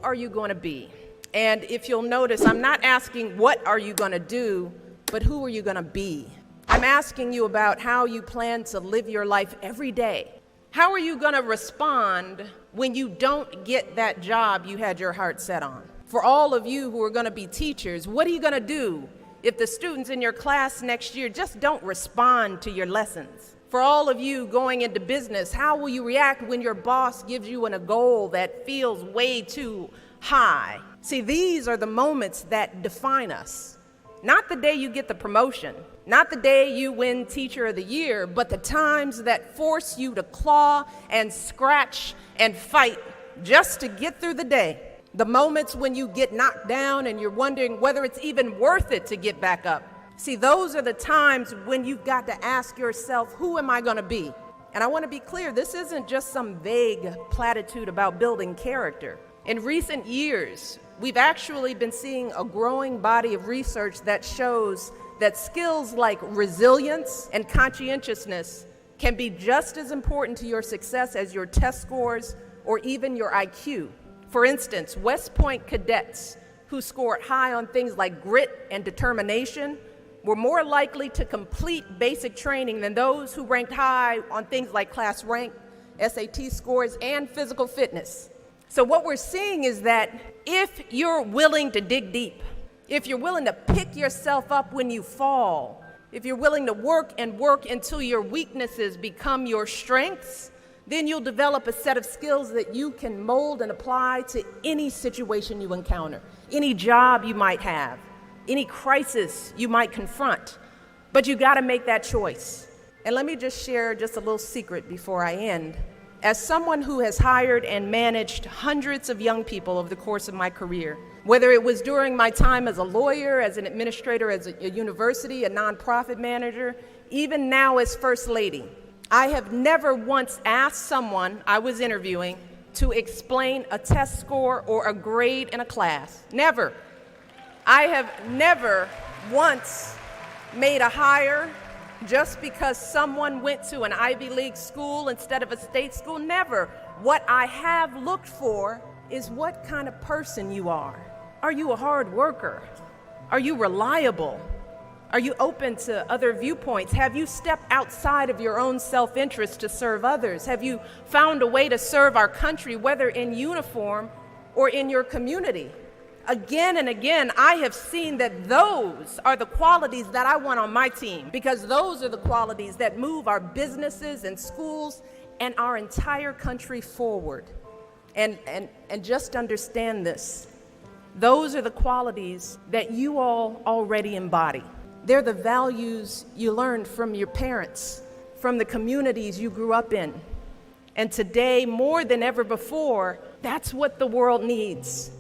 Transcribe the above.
are you going to be? And if you'll notice, I'm not asking what are you going to do, but who are you going to be? I'm asking you about how you plan to live your life every day. How are you going to respond when you don't get that job you had your heart set on? For all of you who are going to be teachers, what are you going to do if the students in your class next year just don't respond to your lessons? For all of you going into business, how will you react when your boss gives you a goal that feels way too high? See, these are the moments that define us. Not the day you get the promotion, not the day you win Teacher of the Year, but the times that force you to claw and scratch and fight just to get through the day. The moments when you get knocked down and you're wondering whether it's even worth it to get back up. See, those are the times when you've got to ask yourself, who am I going to be? And I want to be clear, this isn't just some vague platitude about building character. In recent years, we've actually been seeing a growing body of research that shows that skills like resilience and conscientiousness can be just as important to your success as your test scores or even your IQ. For instance, West Point cadets who scored high on things like grit and determination were more likely to complete basic training than those who ranked high on things like class rank, SAT scores, and physical fitness. So what we're seeing is that if you're willing to dig deep, if you're willing to pick yourself up when you fall, if you're willing to work until your weaknesses become your strengths, then you'll develop a set of skills that you can mold and apply to any situation you encounter, any job you might have, any crisis you might confront. But you got to make that choice. And let me just share just a little secret before I end. As someone who has hired and managed hundreds of young people over the course of my career, whether it was during my time as a lawyer, as an administrator, as a university, a nonprofit manager, even now as First Lady, I have never once asked someone I was interviewing to explain a test score or a grade in a class. Never. I have never once made a hire just because someone went to an Ivy League school instead of a state school. Never. What I have looked for is what kind of person you are. Are you a hard worker? Are you reliable? Are you open to other viewpoints? Have you stepped outside of your own self-interest to serve others? Have you found a way to serve our country, whether in uniform or in your community? Again and again, I have seen that those are the qualities that I want on my team, because those are the qualities that move our businesses and schools and our entire country forward. And just understand this. Those are the qualities that you all already embody. They're the values you learned from your parents, from the communities you grew up in. And today, more than ever before, that's what the world needs.